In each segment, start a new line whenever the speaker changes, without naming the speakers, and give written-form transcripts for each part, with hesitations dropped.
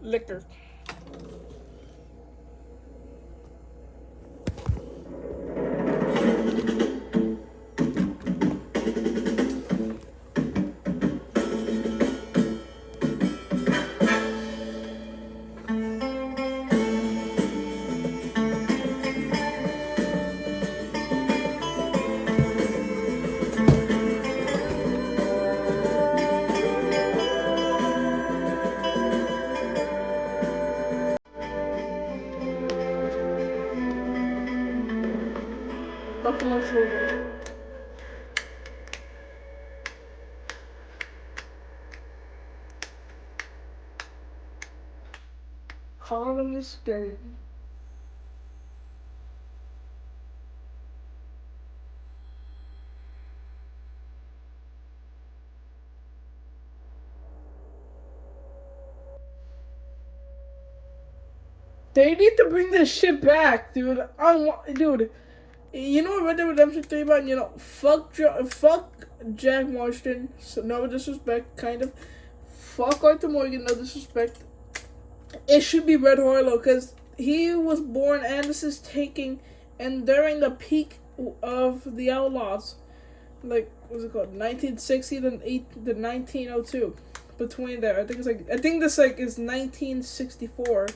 liquor. Buffalo Soldier. Harlem is dead. They need to bring this shit back, dude. Dude. You know what Red Dead Redemption 3 about? You know, fuck Jack Marston. So no disrespect, kind of. Fuck Arthur Morgan, no disrespect. It should be Red Harlow because he was born and this is taking and during the peak of the Outlaws, like what's it called, 1960 to 1902. Between there, I think this is 1964.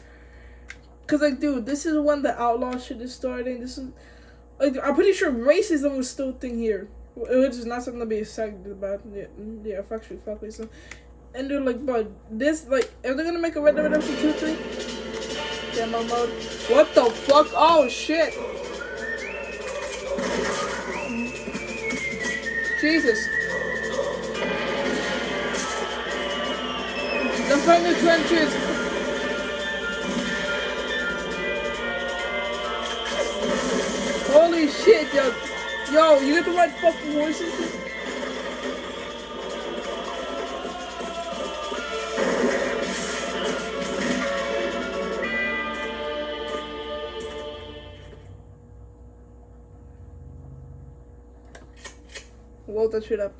Cause like, dude, this is when the outlaw shit is starting. This is, like, I'm pretty sure racism was still a thing here, which is not something to be excited about. Yeah, factually, fuck racism. And they're like, but this, like, if they're gonna make a Red Dead Redemption 2, 3, demo mode. What the fuck? Oh shit! Jesus. Defend the trenches. Holy shit, yo. Yo, you get the right fucking voices? Load that shit up.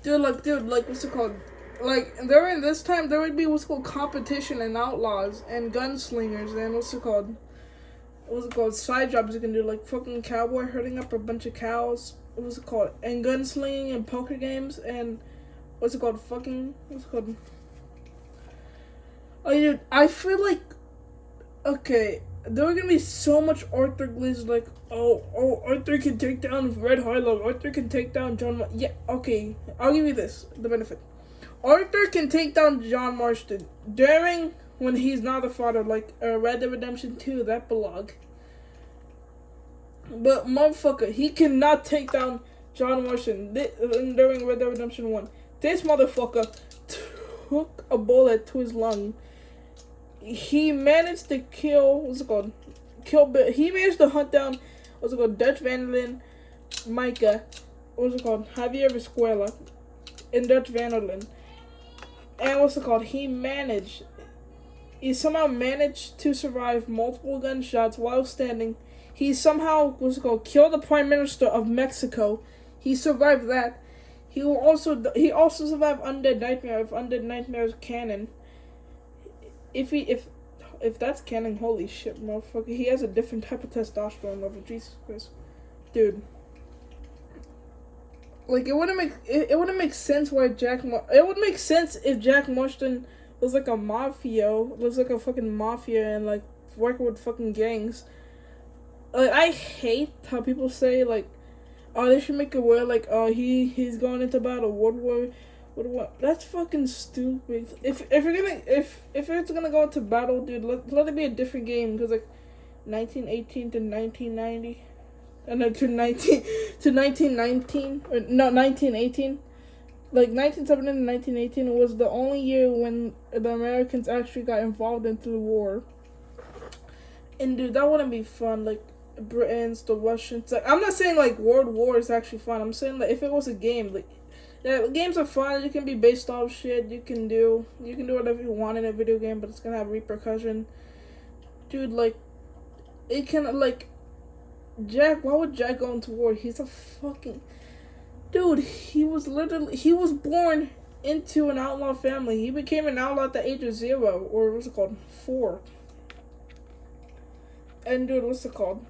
Dude, like, what's it called? Like, during this time, there would be what's called competition and outlaws and gunslingers and what's it called, side jobs you can do, like fucking cowboy herding up a bunch of cows, and gunslinging and poker games, and what's it called, oh, dude, I feel like, okay, there are gonna be so much Arthur Gliss, like, Arthur can take down Red Harlow, Arthur can take down John, yeah, okay, I'll give you the benefit. Arthur can take down John Marston during when he's not the father, like Red Dead Redemption 2, that blog. But motherfucker, he cannot take down John Marston during Red Dead Redemption 1. This motherfucker took a bullet to his lung. He managed to he managed to hunt down, Dutch Van Lin, Micah, Javier Viscuela, and Dutch Van Lin. And he somehow managed to survive multiple gunshots while standing. He somehow killed the Prime Minister of Mexico. He survived that. He also survived Undead Nightmare, if Undead Nightmare is canon. If that's canon, holy shit, motherfucker. He has a different type of testosterone level. Jesus Christ. Dude. Like, it wouldn't make sense why it would make sense if Jack Marston was like a fucking mafia and like working with fucking gangs. Like, I hate how people say like, oh, they should make it where like, oh, he's going into battle, World War. That's fucking stupid. If it's gonna go into battle, dude, let it be a different game, because like 1918 to 1990. And then to 1919, or no, 1918. Like, 1917 to 1918 was the only year when the Americans actually got involved into the war. And, dude, that wouldn't be fun. Like, Britons, the Russians. Like, I'm not saying, like, World War is actually fun. I'm saying that if it was a game, like, yeah, games are fun. You can be based off shit. You can do whatever you want in a video game, but it's gonna have repercussion. Dude, like, it can, like, Jack, why would Jack go into war? He's a fucking... Dude, he was born into an outlaw family. He became an outlaw at the age of 0, or what's it called? 4. And dude, what's it called?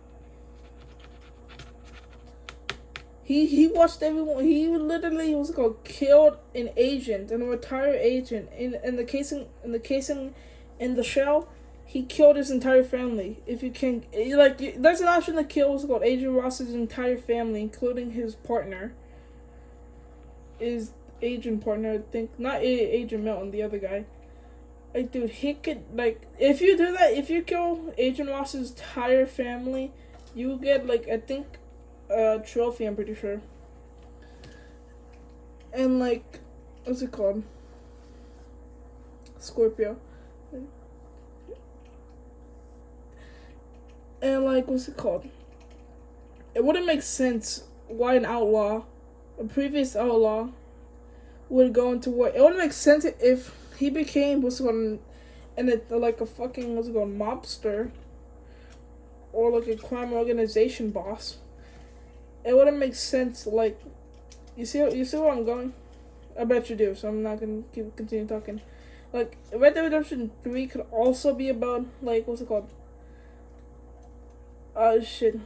He watched everyone. He literally was called killed an agent, a retired agent in the casing in the shell. He killed his entire family. If you can, like, there's an option to kill what's called Agent Ross's entire family, including his partner. His agent partner, I think, not Agent Milton, the other guy. Like, dude, he could, like, if you do that, if you kill Agent Ross's entire family, you get, like, I think, a trophy, I'm pretty sure. And, like, what's it called? Scorpio. And, like, what's it called? It wouldn't make sense why an outlaw, a previous outlaw, would go into war. It wouldn't make sense if he became what's it called, and it like a fucking what's it called, mobster, or like a crime organization boss. It wouldn't make sense. Like, you see where I'm going? I bet you do. So I'm not gonna continue talking. Like, Red Dead Redemption 3 could also be about, like, what's it called? Shit.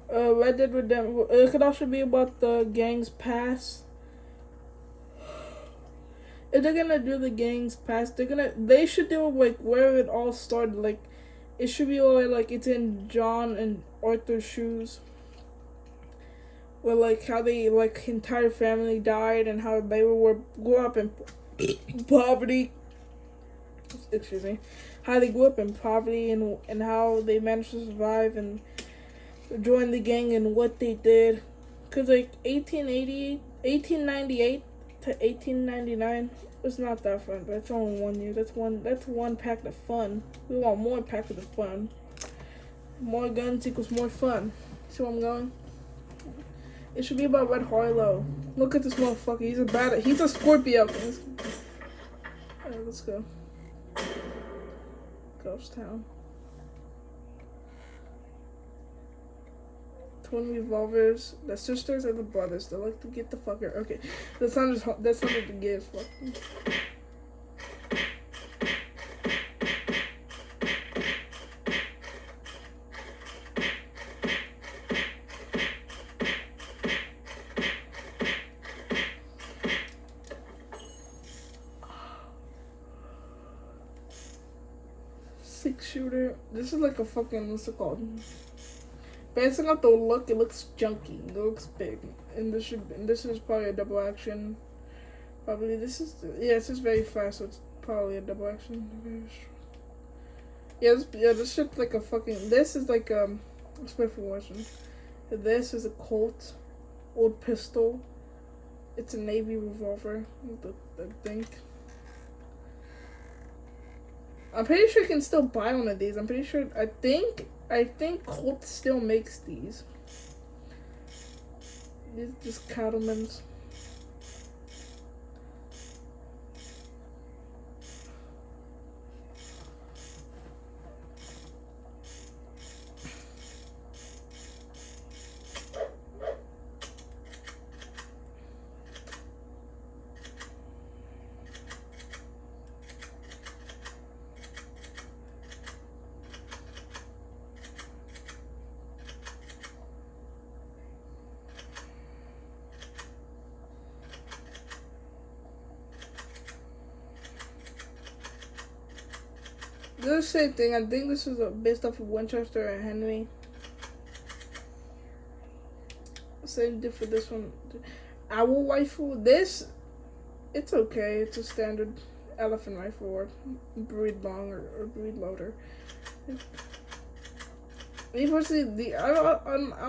Red Dead Redemption. It could also be about the gang's past. If they're gonna do the gang's past, they should do like where it all started. Like, it should be all like it's in John and Arthur's shoes. Where like how they like entire family died and how they grew up in poverty. Excuse me. How they grew up in poverty and how they managed to survive and join the gang and what they did. Cause like 1898 to 1899 was not that fun, but it's only 1 year. That's one pack of fun. We want more pack of the fun. More guns equals more fun. See where I'm going? It should be about Red Harlow. Look at this motherfucker. He's a Scorpio. Alright, let's go. Ghost Town. Twin revolvers. The sisters or the brothers. They like to get the fucker. Okay, that's not the gay as fuck. Shooter. This is like a fucking, what's it called? Basing off the look, it looks junky. It looks big, and this is probably a double action. Probably this is very fast, so it's probably a double action. This shit's like a fucking. This is like special version. This is a Colt, old pistol. It's a Navy revolver. I think. I'm pretty sure you can still buy one of these. I think Colt still makes these. These are just Cattlemen's. The same thing. I think this is based off of Winchester and Henry. Same thing for this one. Owl rifle. This, it's okay. It's a standard elephant rifle or breed long or breed loader. Me personally, I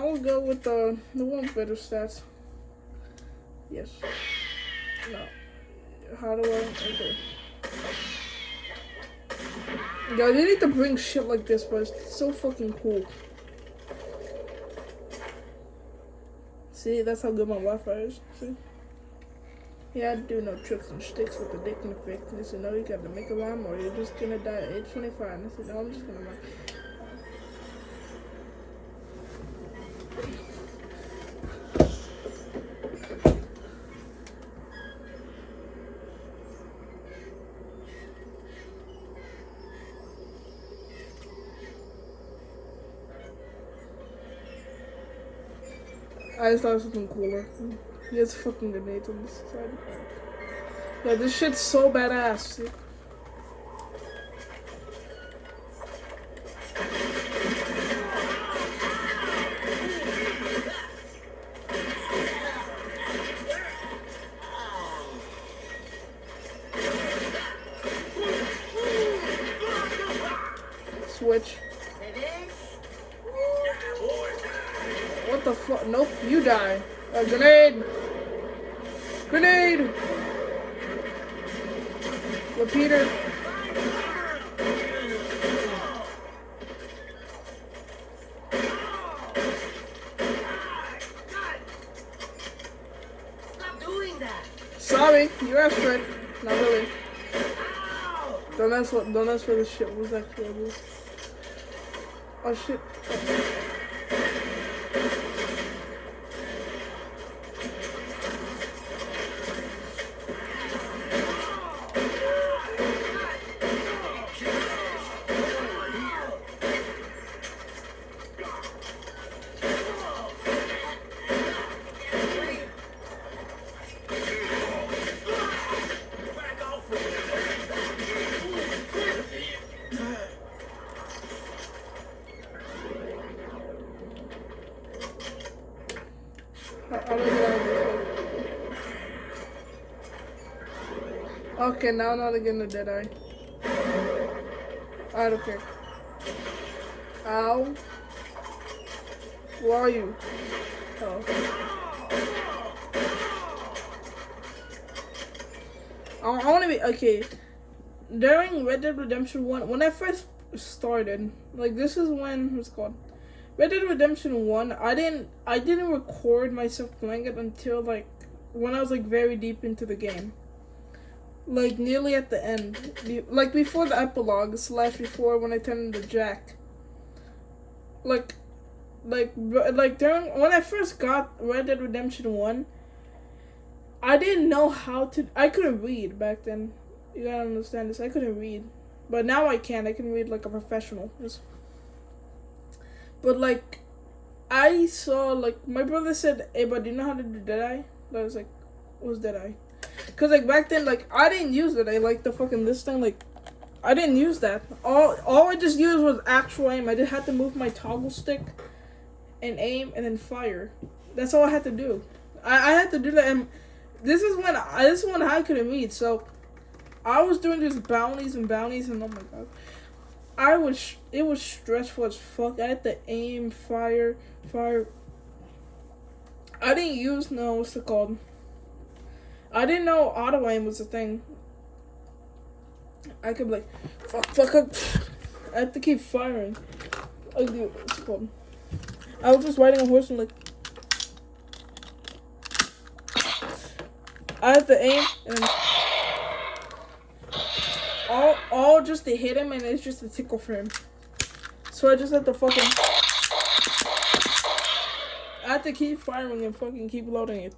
will go with the one better stats. Yes. No. How do I? Okay. Yeah, they need to bring shit like this, but it's so fucking cool. See, that's how good my Wi-Fi is. See? Yeah, I do no tricks and sticks with the dick and the fake. They said, no, you gotta make a rhyme or you're just gonna die at age 25. And I said, no, I'm just gonna rhyme. I just thought of something cooler. He has fucking grenades on this side. Yeah, this shit's so badass. Switch. What the fuck? Nope, you die. A grenade! Grenade! Repeater.
Stop doing that!
Sorry, you asked for it. Not really. Don't ask for this shit. What was actually this? Oh shit. How do I get out of this one? Okay, now I'm not again the Deadeye. I don't care. Ow. Where are you? Oh. I want to be okay. During Red Dead Redemption 1, when I first started, like this is when what's it called? Red Dead Redemption 1, I didn't record myself playing it until like when I was like very deep into the game. Like nearly at the end. Like before the epilogue, / before when I turned into Jack. Like during when I first got Red Dead Redemption 1, I didn't know how to I couldn't read back then. You gotta understand this. I couldn't read. But now I can. I can read like a professional. But like, I saw like my brother said, "Hey, but do you know how to do Deadeye?" I was like, "What's Deadeye?" Cause like back then, like I didn't use it. I like the fucking this thing. Like, I didn't use that. All I just used was actual aim. I just had to move my toggle stick, and aim, and then fire. That's all I had to do. I had to do that. And this is when I couldn't read. So I was doing just bounties, and oh my god. It was stressful as fuck. I had to aim, fire. I didn't use, what's it called? I didn't know auto aim was a thing. I could be like, fuck. I had to keep firing. What's it called? I was just riding a horse and like, I had to aim and then all just to hit him, and it's just a tickle for him. So I just had to I had to keep firing and fucking keep loading it.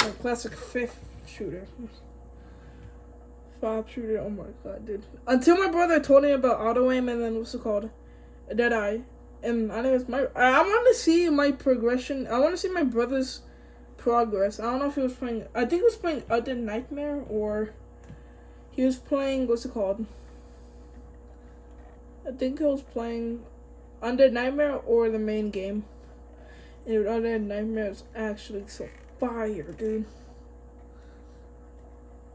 A classic 5th shooter. 5 shooter, oh my god, dude. Until my brother told me about auto aim and then what's it called? Deadeye. And I think it's I want to see my progression. I want to see my brother's progress. I don't know if he was playing. I think he was playing Undead Nightmare, or he was playing what's it called? I think he was playing Undead Nightmare or the main game. And Undead Nightmare is actually so fire, dude.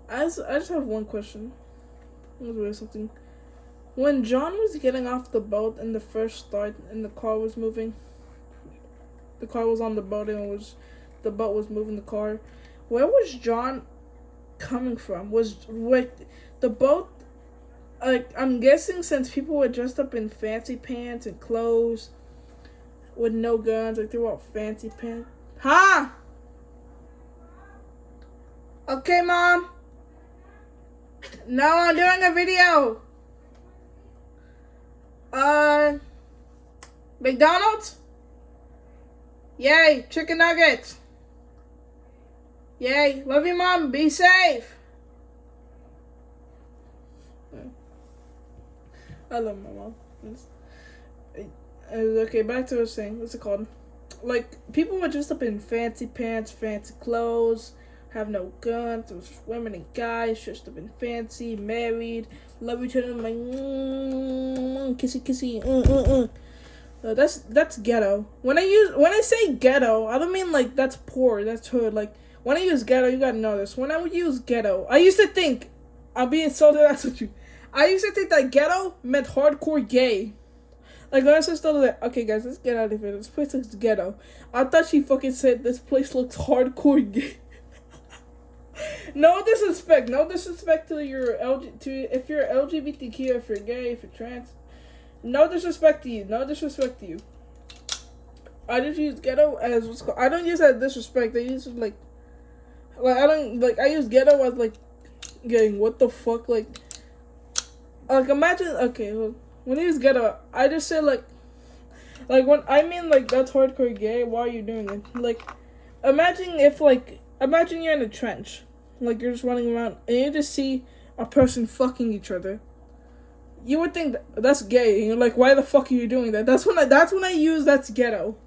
I just have one question. Something. When John was getting off the boat in the first start, and the car was moving, the car was on the boat and the boat was moving the car. Where was John coming from? Was the boat? Like, I'm guessing since people were dressed up in fancy pants and clothes with no guns, like they were all fancy pants. Huh? Okay, Mom. No, I'm doing a video. McDonald's? Yay, chicken nuggets. Yay, love you, Mom. Be safe. I love my mom. Okay, back to what I was saying. What's it called? Like, people were dressed up in fancy pants, fancy clothes, have no guns. There was women and guys dressed up in fancy, married, love each other, like, kissy, kissy, That's ghetto. When I say ghetto, I don't mean like that's poor, that's hood. Like, when I use ghetto, you gotta know this. When I would use ghetto, I used to think, I'm being so that's what you. I used to think that ghetto meant hardcore gay. Like, when I said stuff like, okay, guys, let's get out of here. This place looks ghetto. I thought she fucking said this place looks hardcore gay. No disrespect. No disrespect to your if you're LGBTQ, if you're gay, if you're trans. No disrespect to you. No disrespect to you. I just use ghetto as what's called. I don't use that disrespect. I use it like I don't like. I use ghetto as like getting what the fuck like imagine okay. Well, when I use ghetto, I just say like when I mean like that's hardcore gay. Why are you doing it? Like imagine you're in a trench, like you're just running around and you just see a person fucking each other. You would think that's gay. And you're like, why the fuck are you doing that? That's when I use that's ghetto.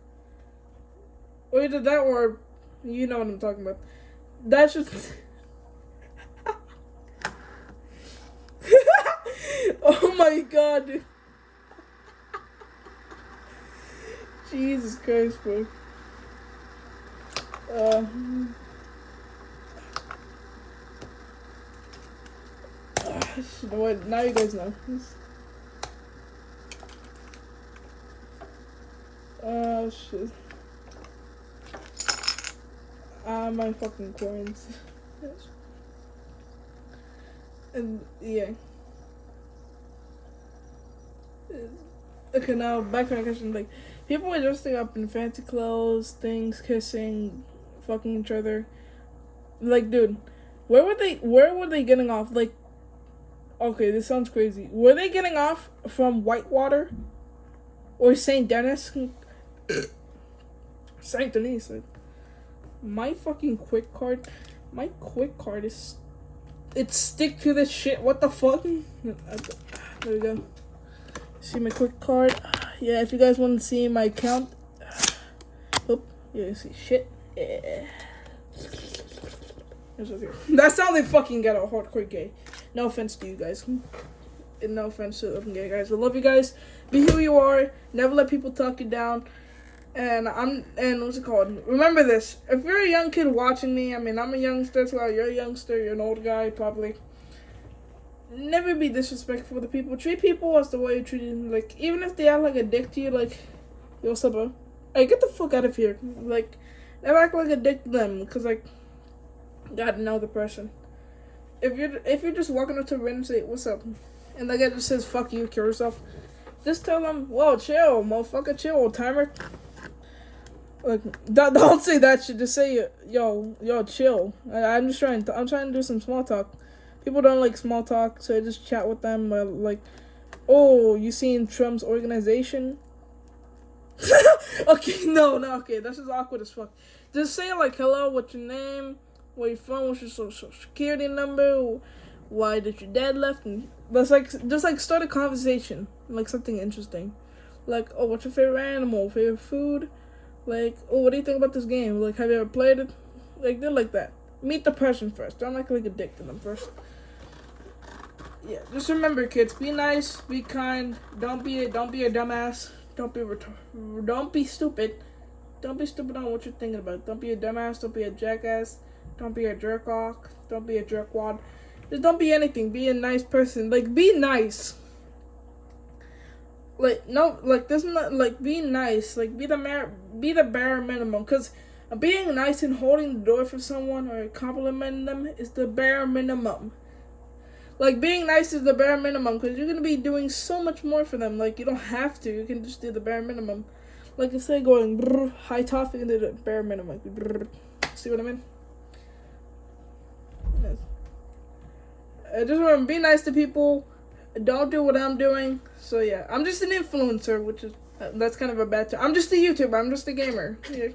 Or either that or you know what I'm talking about. That's just oh my god, dude. Jesus Christ, bro. You know what? Now you guys know. Oh shit. My fucking coins. And yeah. Okay, now back to my question. Like, people were dressing up in fancy clothes, things, kissing, fucking each other. Like, dude, where were they getting off? Like, okay, this sounds crazy. Were they getting off from Whitewater or St. Denis? St. Denis. Like, my quick card is it's stick to this shit. What the fuck? There we go. See my quick card. Yeah, if you guys want to see my account, oh, you see shit. Yeah. That sounded fucking ghetto, hardcore gay. No offense to you guys. And no offense to the gay guys. I love you guys. Be who you are. Never let people talk you down. And what's it called? Remember this. If you're a young kid watching me, I mean, I'm a youngster, so you're a youngster, you're an old guy, probably. Never be disrespectful to people. Treat people as the way you treat them. Like, even if they act like a dick to you, like, yo, what's up, bro? Hey, get the fuck out of here. Like, never act like a dick to them, because, like, you gotta know the person. If you're just walking up to a random and say, what's up? And the guy just says, fuck you, kill yourself. Just tell them, whoa, chill, motherfucker, chill, old timer. Like, don't say that shit. Just say, yo, chill. I'm trying to do some small talk. People don't like small talk, so I just chat with them. Like, oh, you seen Trump's organization? Okay, no, okay, that's just awkward as fuck. Just say like, hello, what's your name? Where you from? What's your social security number? Why did your dad left? And that's like, just like start a conversation, like something interesting. Like, oh, what's your favorite animal? Favorite food? Like, oh, what do you think about this game? Like, have you ever played it? Like, they're like that. Meet the person first. Don't act like a dick to them first. Yeah, just remember, kids. Be nice. Be kind. Don't be a dumbass. Don't be stupid. Don't be stupid on what you're thinking about. Don't be a dumbass. Don't be a jackass. Don't be a jerk off. Don't be a jerkwad. Just don't be anything. Be a nice person. Like, be nice. Like, no, like, this is not, like, be nice. Like, be the bare minimum. Because being nice and holding the door for someone or complimenting them is the bare minimum. Like, being nice is the bare minimum because you're going to be doing so much more for them. Like, you don't have to. You can just do the bare minimum. Like, instead of going brr, high top, you can do the bare minimum. Like, brr. See what I mean? Yes. Just remember, be nice to people. Don't do what I'm doing. So, yeah. I'm just an influencer, which is... that's kind of a bad term. I'm just a YouTuber. I'm just a gamer. Yeah.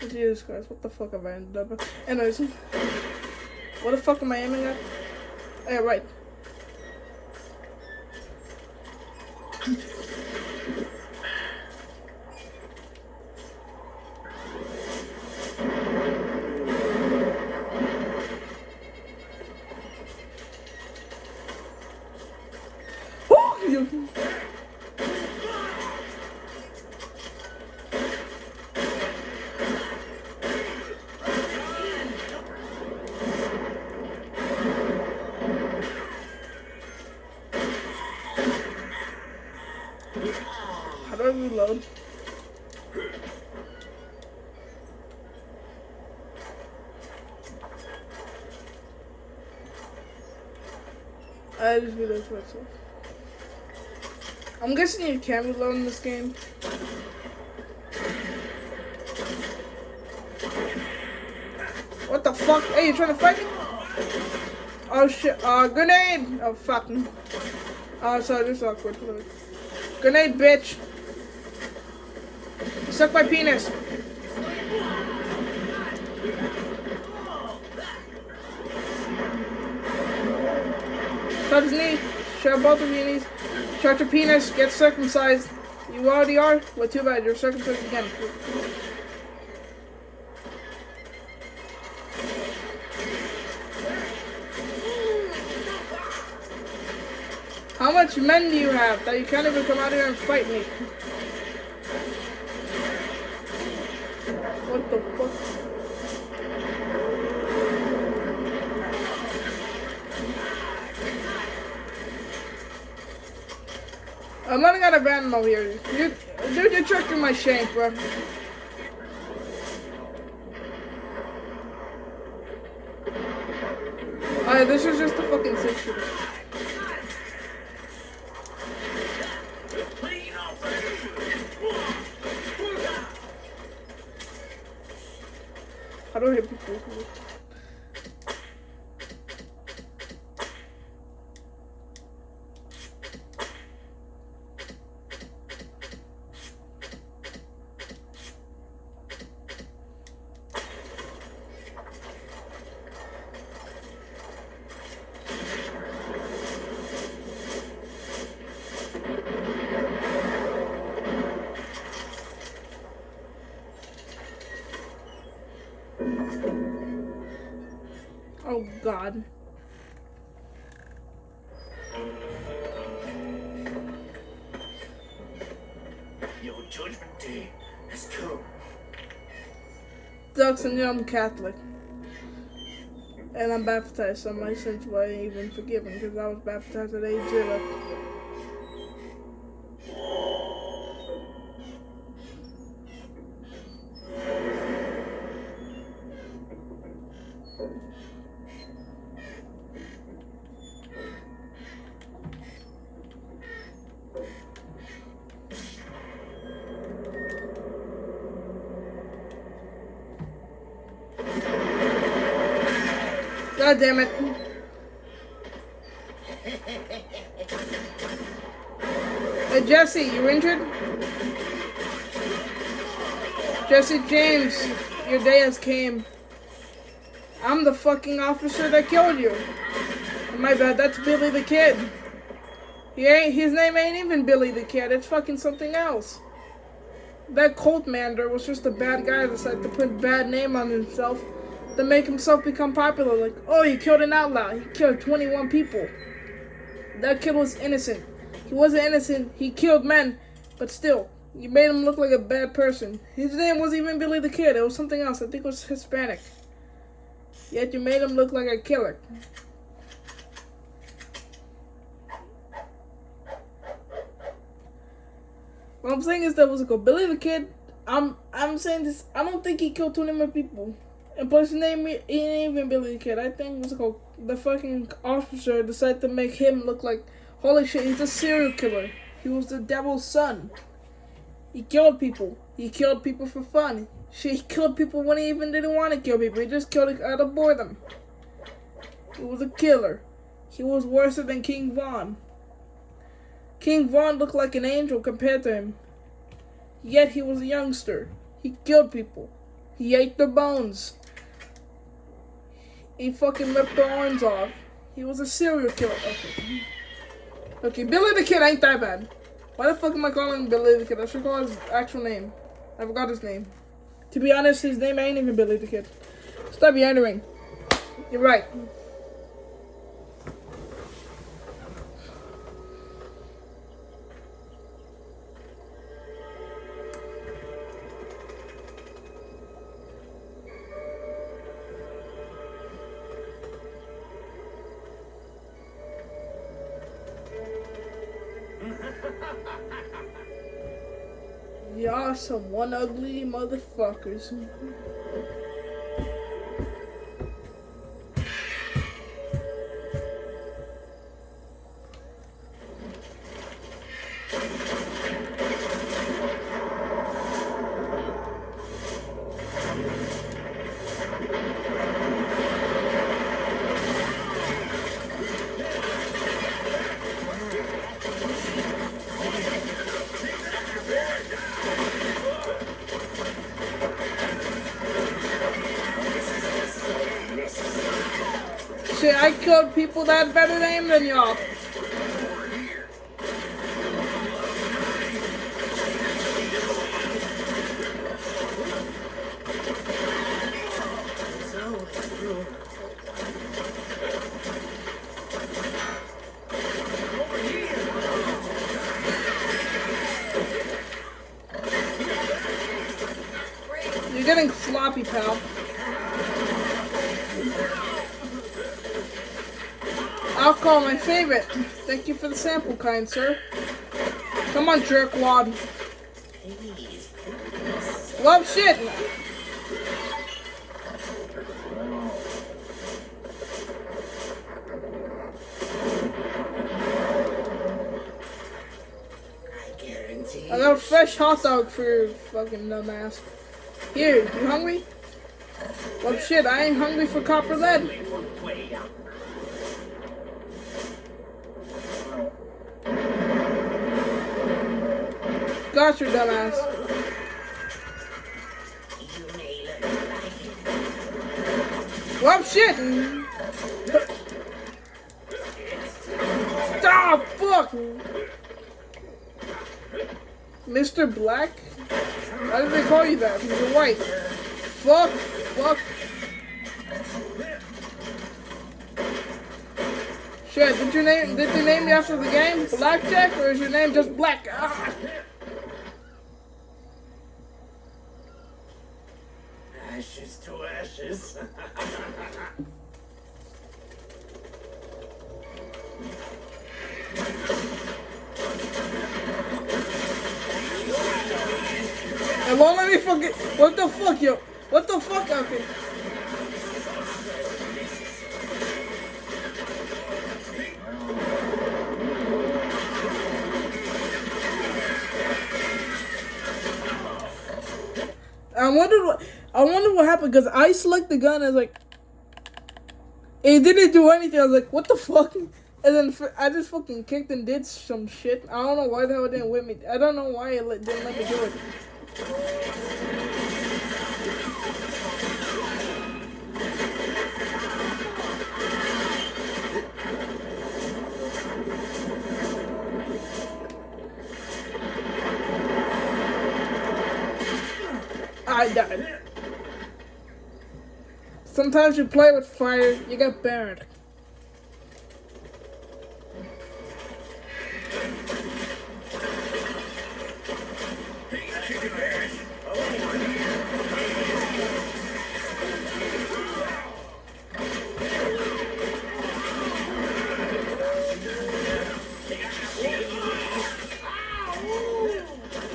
Jesus Christ. What the fuck have I ended up with? Anyways. What the fuck am I aiming at? Yeah, right. How do I reload? I just reload to myself. I'm guessing you can reload in this game. What the fuck? Hey, you trying to fight me? Oh shit, grenade! Oh fuck. Oh, sorry, this is awkward. Grenade, bitch! Suck my penis! Shut his knee. Shut both of your knees. Shut your penis. Get circumcised. You already are? Well, too bad. You're circumcised again. How much men do you have that you can't even come out here and fight me? What the fuck? I'm running out of ammo here. Dude, you're tricking my shank, bro. Alright, this is just a fucking 6-shooter. How do I hit people? Oh God.
Your judgment day has come.
Ducks and I'm Catholic. And I'm baptized, so my sins were even forgiven because I was baptized at age 0. God damn it. Hey Jesse, you injured? Jesse James, your day has came. I'm the fucking officer that killed you. My bad, that's Billy the Kid. His name ain't even Billy the Kid, it's fucking something else. That Colt Mander was just a bad guy that decided to put a bad name on himself to make himself become popular. Like, oh, he killed an outlaw. He killed 21 people. That kid was innocent. He wasn't innocent. He killed men. But still, you made him look like a bad person. His name wasn't even Billy the Kid. It was something else. I think it was Hispanic. Yet you made him look like a killer. What I'm saying is that was like Billy the Kid. I'm saying this. I don't think he killed 21 people. And plus, his name ain't even Billy the Kid. I think it was the fucking officer decided to make him look like, holy shit, he's a serial killer. He was the devil's son. He killed people. He killed people for fun. Shit, he killed people when he even didn't want to kill people. He just killed it out of boredom. He was a killer. He was worse than King Von. King Von looked like an angel compared to him. Yet he was a youngster. He killed people. He ate their bones. He fucking ripped their arms off. He was a serial killer. Okay, Billy the Kid ain't that bad. Why the fuck am I calling him Billy the Kid? I should call his actual name. I forgot his name. To be honest, his name ain't even Billy the Kid. Stop yammering. You're right. Y'all some one ugly motherfuckers. Shit, I killed people that had better name than y'all. You're getting sloppy, pal. Alcohol, my favorite. Thank you for the sample, kind sir. Come on, jerkwad. Love shit. I got a fresh hot dog for your fucking dumbass. Here, you hungry? Well, shit, I ain't hungry for copper lead. Got your dumbass. Well, shit. Ah, fuck. Mr. Black? Why did they call you that? Because you're white. Fuck. Shit, did they name you after the game? Blackjack? Or is your name just Black? Ah.
Ashes to ashes.
It won't let me fucking. What the fuck, yo? What the fuck? Okay. I wonder what happened because I select the gun. I was like, it didn't do anything. I was like, what the fuck? And then I just fucking kicked and did some shit. I don't know why the hell it didn't whip me. I don't know why it didn't let me do it. I died. Sometimes you play with fire, you get burned.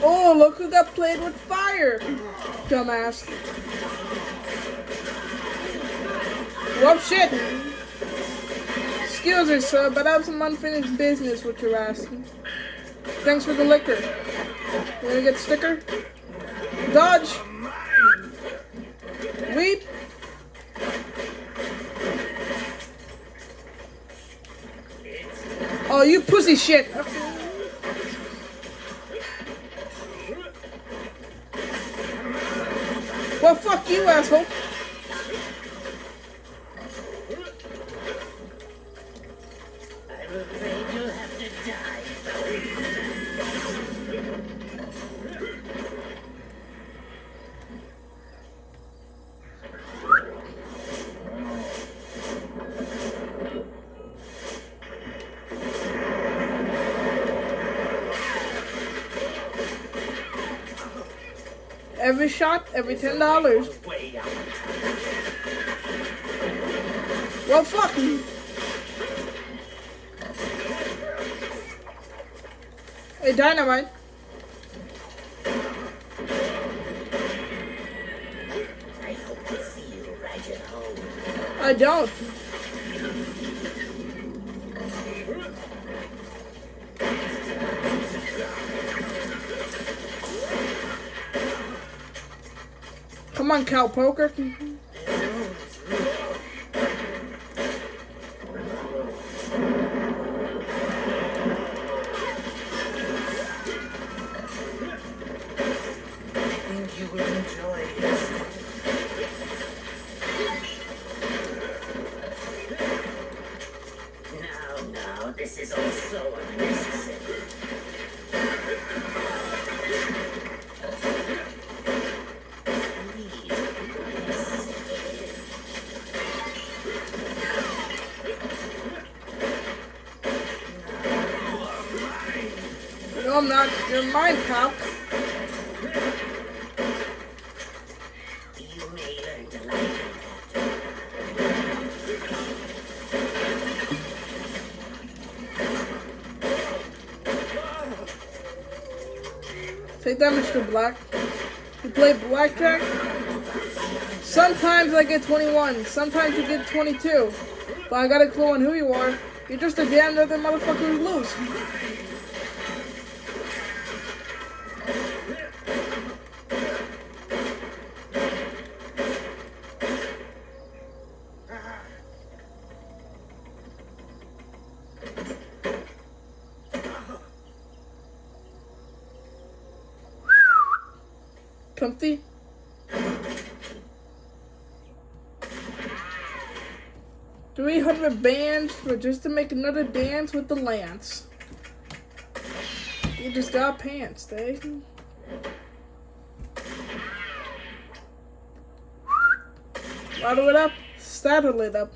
Oh, look who got played with fire, dumbass. Well, shit. Excuse me, sir, but I have some unfinished business with your ass. Thanks for the liquor. You gonna get sticker? Dodge. Weep. Oh, you pussy shit. Well, fuck you, asshole.
I'm afraid you'll have to die.
Every shot, every $10.
Way out.
Well, fuck me. Hey, Dynamite.
I hope you feel right at home.
I don't. Come on, Cal Poker.
Think you will enjoy this. No, this is all so unnecessary.
No, I'm not. You're mine, pal.
You may learn to like it.
Take damage to black. You play blackjack? Sometimes I get 21. Sometimes you get 22. But I got a clue on who you are. You're just a damn other motherfucker who lose. Comfy? $300 for just to make another dance with the Lance. You just got pants, eh? Bottle it up, saddle it up.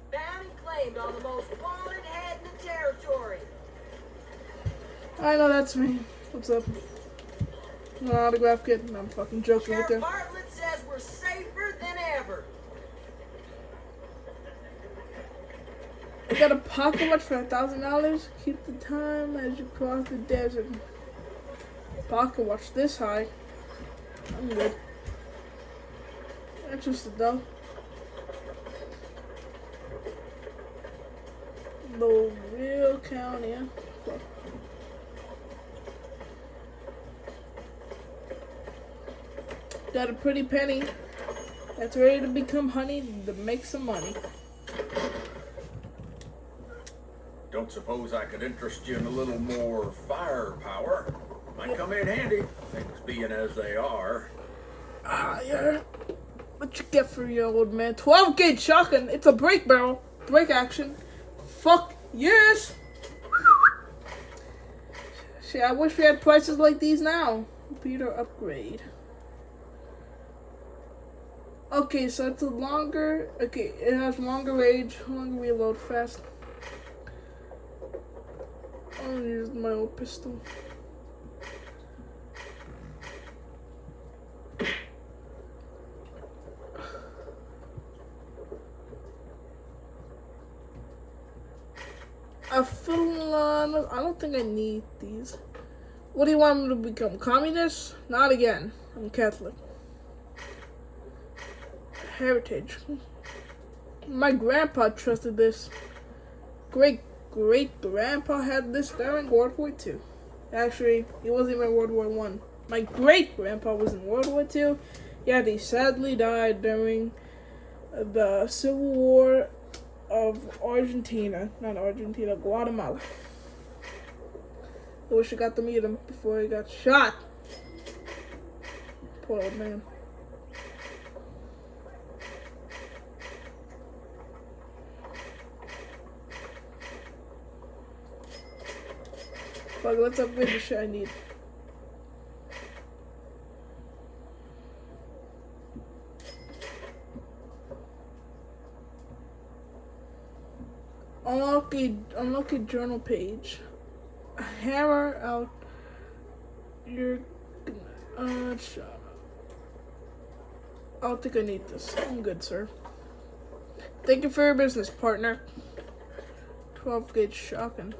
Bound and claimed on the most wanted head in the territory.
I know that's me. What's up? No autograph kid. No, I'm fucking joking with
Sheriff
you.
Bartlett says we're safer than ever.
I got a pocket watch for $1,000. Keep the time as you cross the desert. Pocket watch this high. I'm good. Interested though. The real county, yeah. Fuck. Got a pretty penny that's ready to become honey to make some money.
Don't suppose I could interest you in a little more firepower? Might come in handy, things being as they are.
Ah, yeah. What you get for your old man? 12 gauge shotgun. It's a break barrel. Break action. Fuck yes. Shit, I wish we had prices like these now. Computer upgrade. Okay, so it's a longer. Okay, it has longer range, longer reload, fast. I'll use my old pistol. I don't think I need these. What do you want me to become? Communist? Not again. I'm Catholic. Heritage. My grandpa trusted this. Great grandpa had this during World War II. Actually, he wasn't even World War I. My great grandpa was in World War II. Yeah, he sadly died during the Civil War of Argentina. Not Argentina, Guatemala. I wish I got to meet him before he got shot. Poor old man. Fuck, let's upgrade the shit I need. Unlock a journal page. Hammer out your. I don't think I need this. I'm good, sir. Thank you for your business, partner. 12 gauge shotgun.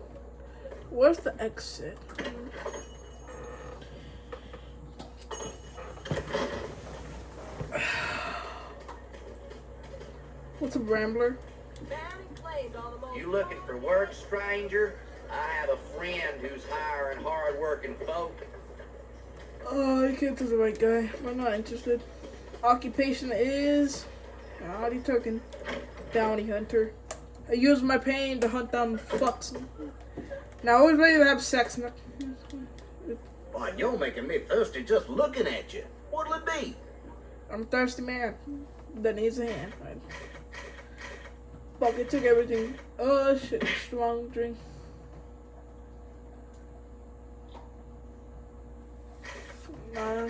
Where's the exit? What's a rambler?
You looking for work, stranger? I have a friend who's hiring hard-working folk.
Oh, you can't tell the right guy. I'm not interested. Occupation is howdy token. Bounty hunter. I use my pain to hunt down fucks. Now always ready to have sex.
Boy, you're making me thirsty just looking at you. What'll it be?
I'm a thirsty man that needs a hand. Fuck, it took everything. Oh shit, strong drink. Nah.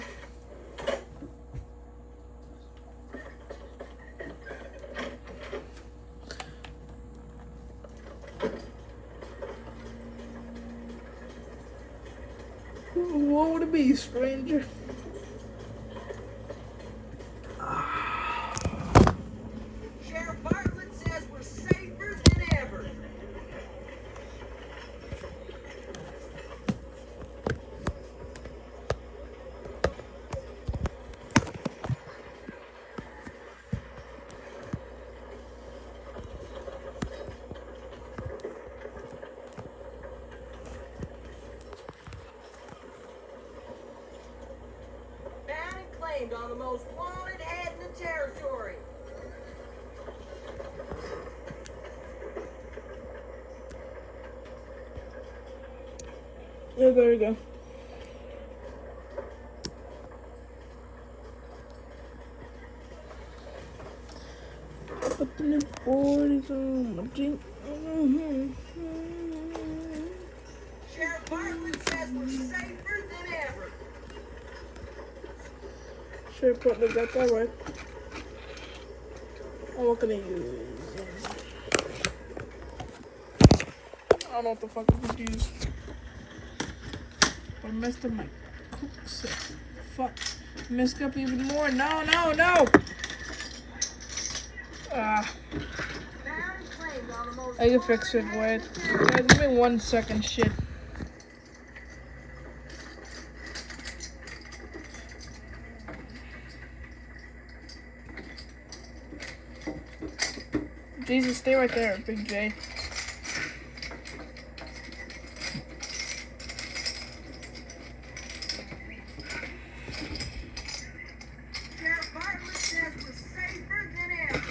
What would it be, stranger?
Sheriff Bartlett says we're safer than ever. Found and claimed on the most wanted head in the territory.
Yeah, there we go. Put the new 40s on my jeans.
Sheriff Bartlett says we're safer than ever.
Sure, put the got that right. Oh, what can I use? I don't know what the fuck I could use. I messed up my cook set. Fuck. Messed up even more. No, no, no! Ah.
Found and claimed on the most
I can fix it, wait. Guys, give me 1 second, shit. Jesus, stay right there, Big J.
Sheriff Bartlett says we're safer than ever.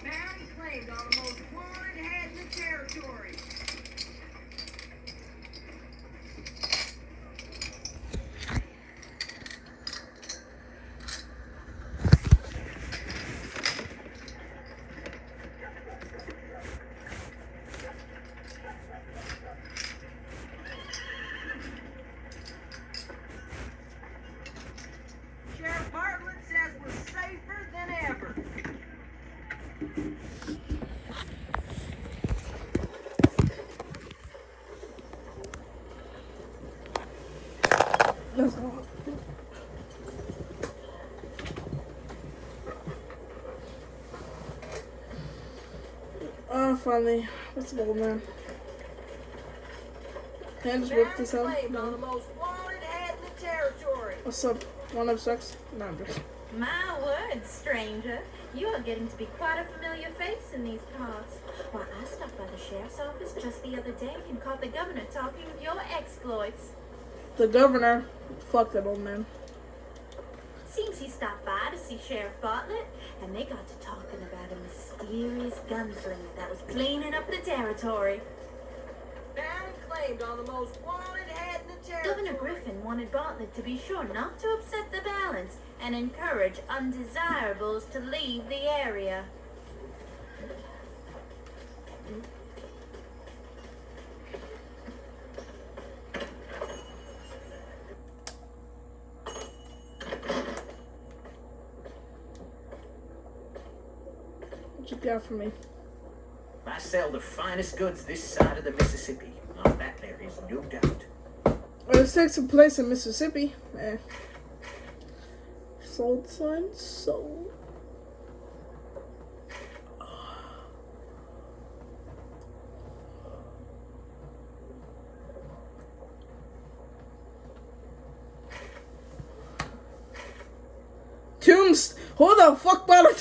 Found and claimed on the most wanted head in the territory. Sheriff Bartlett says we're safer than ever.
Let's go. Oh, finally. What's the old man? Can I just rip this out?
Claimed on
No.
the most wanted head in the territory.
What's up? Want to have sex? No, I'm just.
My word, stranger. You are getting to be quite a familiar face in these parts. Why, I stopped by the sheriff's office just the other day and caught the governor talking of your exploits.
The governor. Fuck that old man.
seems he stopped by to see Sheriff Bartlett, and they got to talking about a mysterious gunslinger that was cleaning up the territory.
Found and claimed on the most wanted head in the territory.
Governor Griffin wanted Bartlett to be sure not to upset the balance and encourage undesirables to leave the area.
What you got for me?
I sell the finest goods this side of the Mississippi. On that there is no doubt.
Well, this takes place in Mississippi. Sold sign, sold. Who the fuck bought a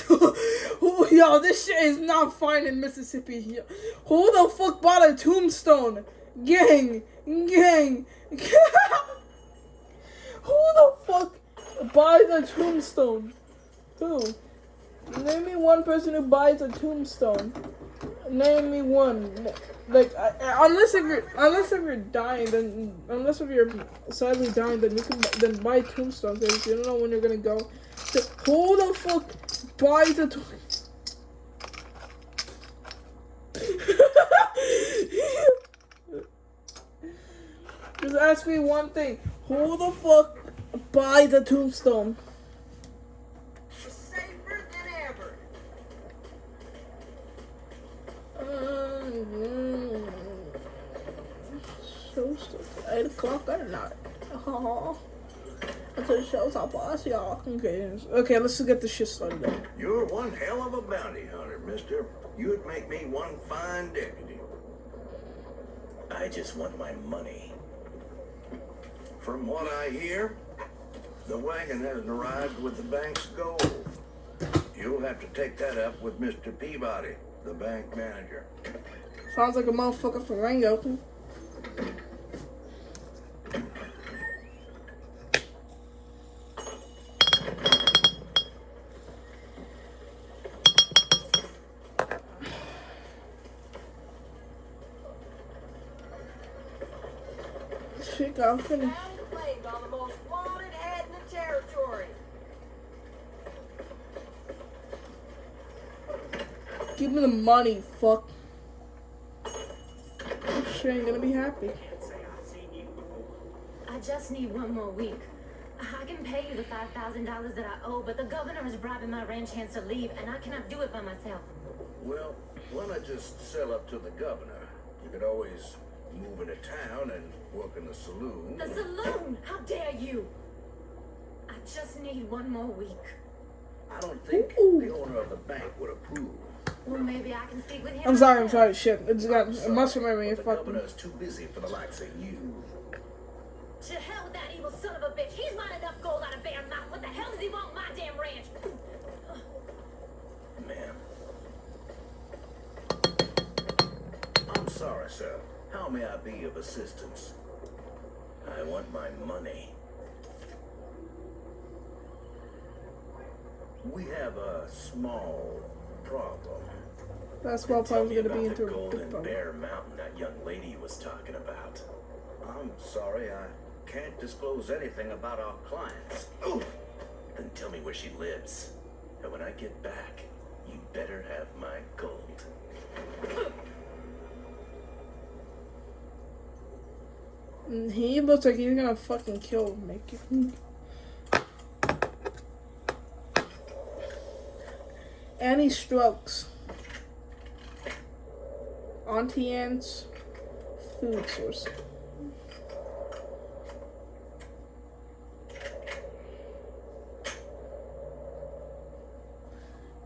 yo, this shit is not fine in Mississippi. Yo. Who the fuck bought a tombstone? Gang. Who the fuck buys a tombstone? Who? Name me one person who buys a tombstone. Name me one. Like, unless if you're dying, then unless if you're sadly dying, then you can buy a tombstone because you don't know when you're gonna go. So, who the fuck buys a tombstone? Just ask me one thing. Who the fuck buys a tombstone?
Safer than ever.
So stupid. 8 o'clock at night. Until the show's up, boss, y'all. Okay, let's just get this shit started then.
You're one hell of a bounty hunter, mister. You'd make me one fine deputy. I just want my money. From what I hear, the wagon hasn't arrived with the bank's gold. You'll have to take that up with Mr. Peabody, the bank manager.
Sounds like a motherfucker from Rango. Shit got finished.
Found and claimed on the most wanted head in the territory.
Give me the money, fuck. She ain't gonna be happy.
I just need one more week. I can pay you the $5,000 that I owe, but the governor is bribing my ranch hands to leave, and I cannot do it by myself.
Well, why not just sell up to the governor? You could always move into town and work in the saloon.
The saloon! How dare you! I just need one more week.
I don't think the owner of the bank would approve.
Well, maybe I can speak with him.
I'm sorry, shit. It must remember me.
The
Fucking.
governor's too busy for the likes of you.
To hell with that evil son of a bitch. He's mined enough gold out of Bear Mountain. What the hell does he want my damn ranch?
Ma'am. I'm sorry, sir. How may I be of assistance? I want my money. We have a small problem.
That's what
Tell
probably
me
gonna be
about the
into a big
Golden
problem.
Bear Mountain that young lady was talking about. I'm sorry, I can't disclose anything about our clients. Oh, then tell me where she lives. And when I get back, you better have my gold.
He looks like he's gonna fucking kill Mickey. Annie Strokes. Auntie Anne's food source.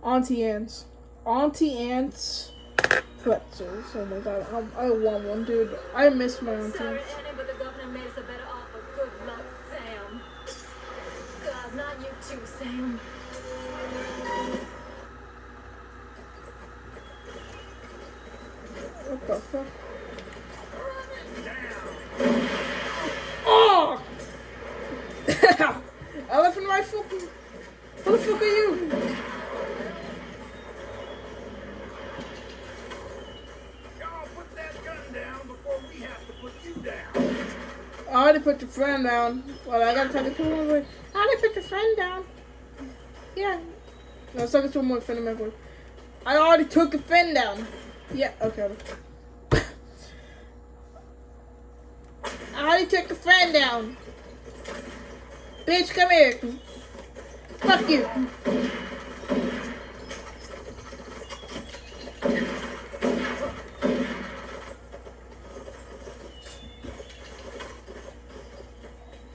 Auntie Anne's. Auntie Anne's pretzels. Oh my god, I want one, dude. I miss my Auntie
Sorry,
Anne's.
Annie, but the governor made us a better offer. Good luck, Sam. God, not you too, Sam.
What the fuck? Oh! Elephant rifle? fuck are you?
Y'all put that gun down before we have to put you down.
I already put your friend down. Well, I gotta talk to him. Like, I already put your friend down. Yeah. No, I was talking to him with friend of my voice. I already took your friend down. Yeah, okay. I already took your friend down. Bitch, come here. Fuck you.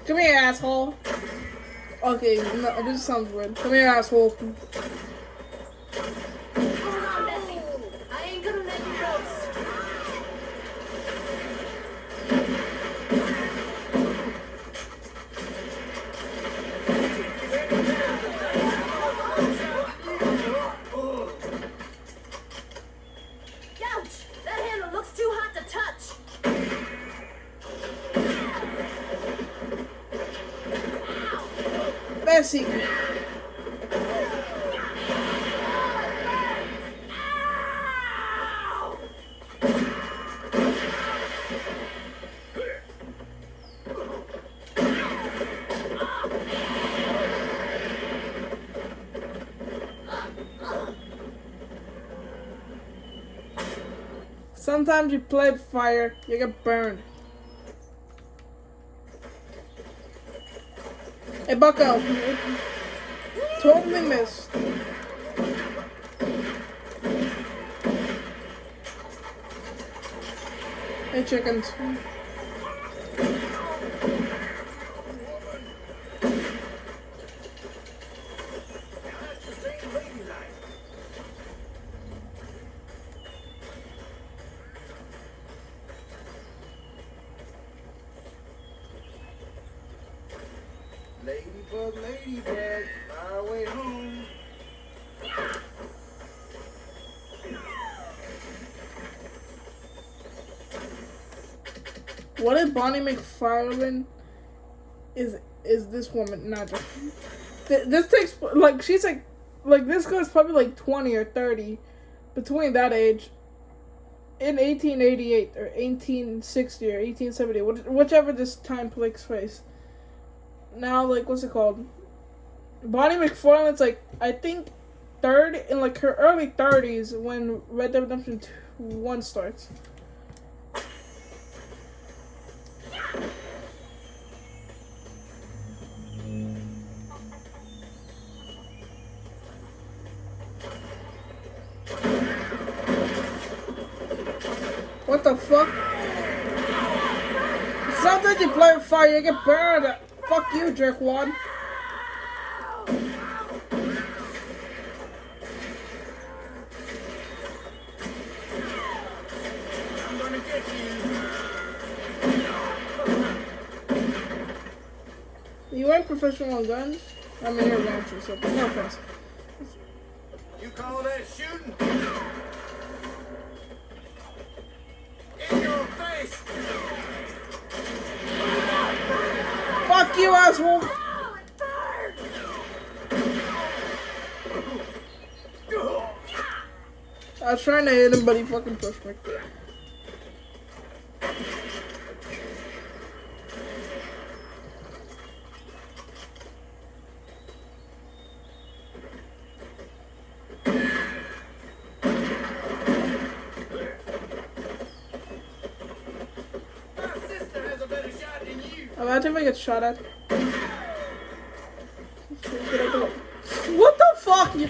Come here, asshole. Okay, no, this sounds weird. Come here, asshole.
Hold on, Bessie. I ain't gonna let you roast. Ouch! That handle looks too hot to touch.
Bessie. Sometimes you play with fire, you get burned. Hey, Bucko. Totally missed. Hey, chickens.
That's just ain't ladylike. Ladybug, our way home.
What if Bonnie McFarlane is this woman? Not just this takes like she's like this girl's probably like 20 or 30, between that age. In 1888 or 1860 or 1870, whichever this time takes place. Now, like, what's it called? Bonnie McFarlane's like, I think, third in like her early 30s when Red Dead Redemption 1 starts. What the fuck? Sometimes you play with fire, you get burned. Fuck you, jerkwad.
I'm gonna get you.
You ain't professional on guns? I mean, you're going to, so no offense.
You call that shooting? In your face!
Fuck you, asshole!
Oh, it burned!
I was trying to hit him, but he fucking pushed me.
My sister has a better shot than you.
Imagine if I get shot at. What the fuck? You...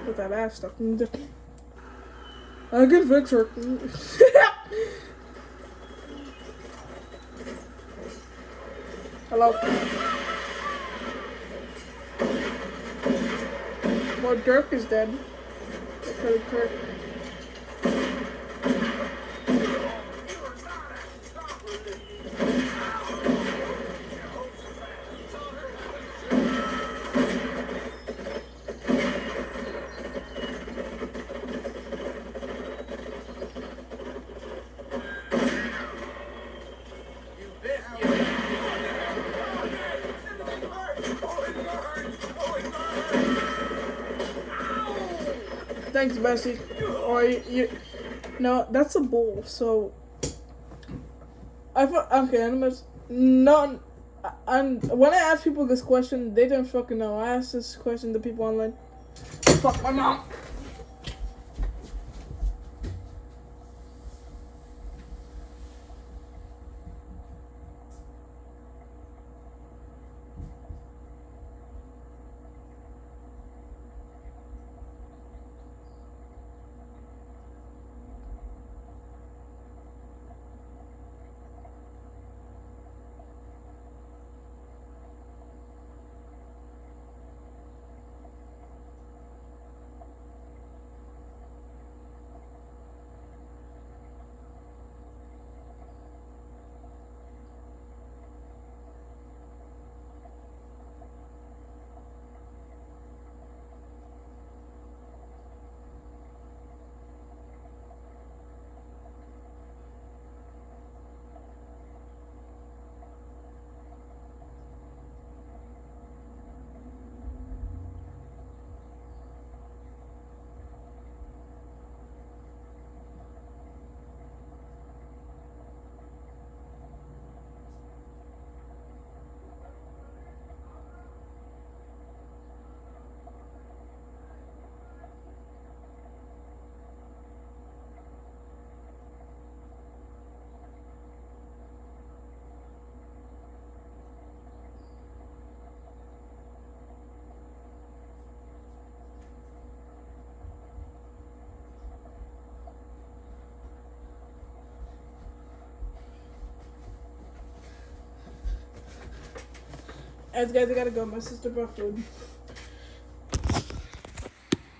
With that ass stuck in the... I can fix her. Hello. Well, Dirk is dead. Kirk. thanks, Bessie. Or you no, that's a bull. So I thought okay, anyways, no. And when I asked people this question, they didn't fucking know. I asked this question to people online. Fuck my mom. As guys, I gotta go. My sister brought food.